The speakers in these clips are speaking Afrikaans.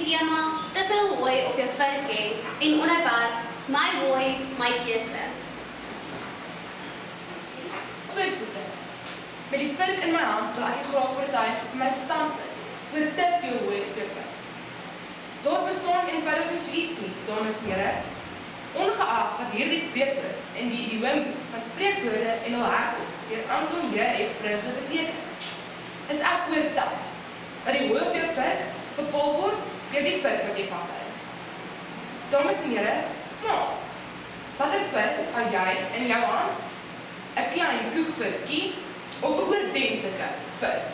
tema te veel hooi op jou vurk hê en onderwerp my hooi, my keuse. Voorsitter, met die vurk in my hand wil ek graag oortuig vir my standpunt oor te veel hooi op jou vurk. Daar bestaan eenvoudig nie so iets nie, dames en here. Ongeag wat hierdie spreekwoord en die idioom van spreekwoorde en hul herkoms deur Anton J.F. Prinsloo beteken, is ek oortuig dat die hooi op jou vurk bepaal word deur die vurk wat jy vashou. Dames en here, maats, watter vurk hou jy in jou hand? 'n klein koekvurkie of 'n oordentlike vurk?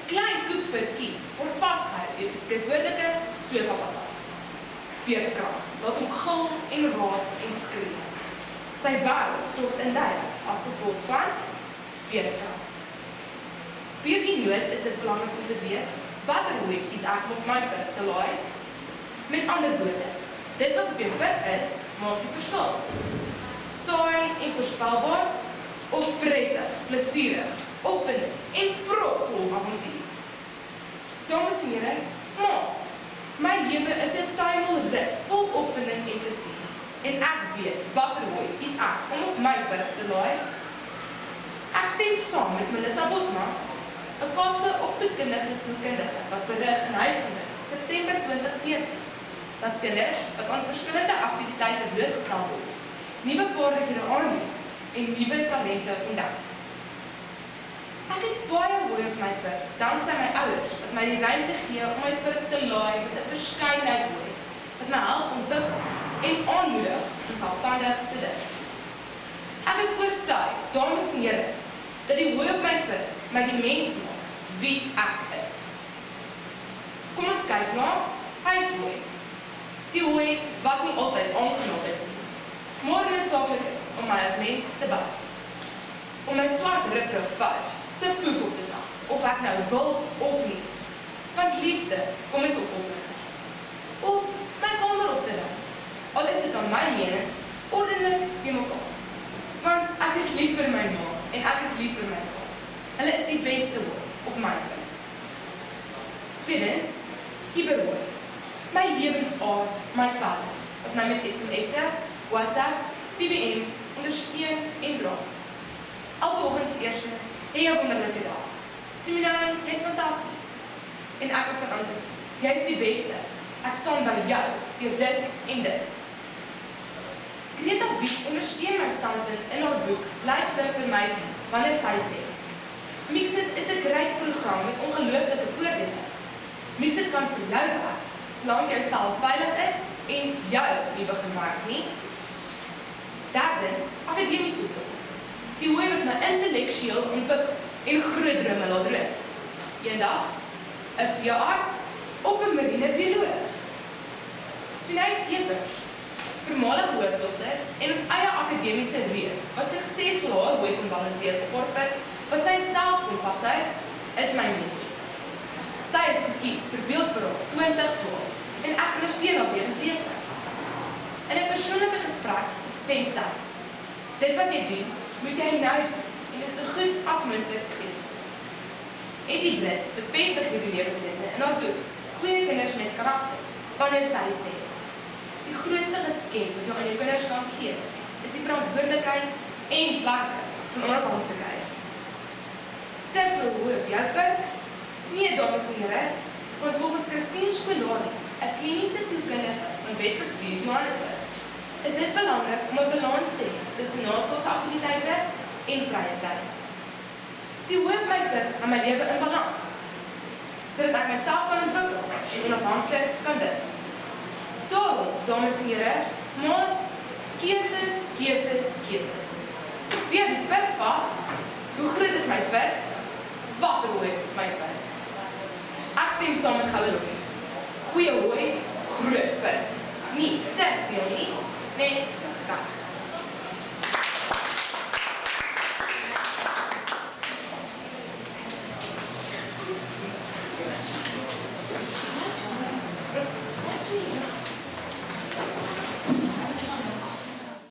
'n klein koekvurkie word vasgehou deur die spreekwoordelike sofa-papa. Beerkrag, laat hom gil en raas en skree. Sy wêreld stort in duie as gevolg van beerkrag. By die nood is dit belangrik om te weet watter hooitjies ek op my vurk te laai. Met ander woorde, dit wat op jou vurk is, maak die verskil. Saai en voorspelbaar of prettig, plesierig, opwindend en propvol avontuur. Dames en here, maats, my lewe is 'n tuimelrit vol opwinding en plesier. En ek weet watter hooitjies ek om op my vurk te laai. Ek stem saam met Melissa Botma, 'n Kaapse opvoedkundige sielkundige wat berig in Huisgenoot September 2014 dat kinders wat aan verskillende aktiwiteite blootgestel word, nuwe vaardighede aanleer en nuwe talente ontdek. Ek het baie hooi op my vurk, danksy my ouers wat my die ruimte gee om my vurk te laai met 'n verskeidenheid hooi wat my help ontwikkel en aanmoedig om selfstandig te dink. Ek is oortuig, dames en here, dat die hooi op my vurk my die mens maak wie ek is. Kom ons kyk na huishooi. Die hooi wat nie altyd aangenaam is nie, maar noodsaaklik is om my as mens te bou. Om my swart rifrug vat, se poef op te dag, of ek nou wil of nie. Want liefde kom ek opoffer. Of my kamer op te rig, al is dit aan my mening ordelik die mekaar. Want ek is lief vir my ma en ek is lief vir my pa. Hulle is die beste hooi op my vurk. Tweedens, kiberhooi. My lewensaar, my pad, wat my met SMS'e, WhatsApp, BBM, ondersteun en dra. Elke oggend se eerste, hey, 'n wonderlike dag. Siminai, jy's fantasties. En ek het geantwoord, jy's die beste. Ek staan by jou, deur dit en dit. Greta Wieck ondersteun my standpunt in haar boek Lifestyle vir Meisies, wanneer sy sê, Mixit is 'n great program met ongelooflike voordele. Mixit kan vir jou werk, solank jy self veilig is en jou nie begin werk nie. Derdens, akademiese hooi. Die hooi wat my intellektueel ontwikkel en groot drome laat droom. Eendag 'n veearts of 'n marinebioloog. Sinay Skeepers, voormalige hoofdogter en ons eie akademiese reus wat suksesvol haar hooi kon balanseer op haar vurk wat sy self kon vashou, is my mentor. Sy is gekies vir Beeldberaad 2012 en ek ondersteun haar weens lesing. In 'n persoonlike gesprek sê sy, dit wat jy doen, moet jy nou doen en dit so goed as moontlik doen. Eddie Brits bevestig hierdie lewenslesse in haar boek Goeie kinders met karakter, wanneer sy sê, die grootste geskenk wat jy aan jou kinders kan gee, is die verantwoordelikheid en vlakke van onafhanklikheid. Te veel hooi op jou vurk? Nee, dames en here, want volgens Christine Scolari, 'n kliniese sielkundige van Bedford View, Johannesburg, is dit belangrik om 'n balans te hê tussen naskoolse aktiwiteite en vrye tyd. Die hooi op my vurk hou my lewe in balans, sodat ek myself kan ontwikkel en onafhanklik kan dink. Daarom, dames en here, maats, keuses, keuses, keuses. Weer die vurk vas, hoe groot is my vurk? Watter hooi is op my vurk? Ek stem saam met goue lokkies. Goeie hooi, groot vurk. Nie te veel nie, net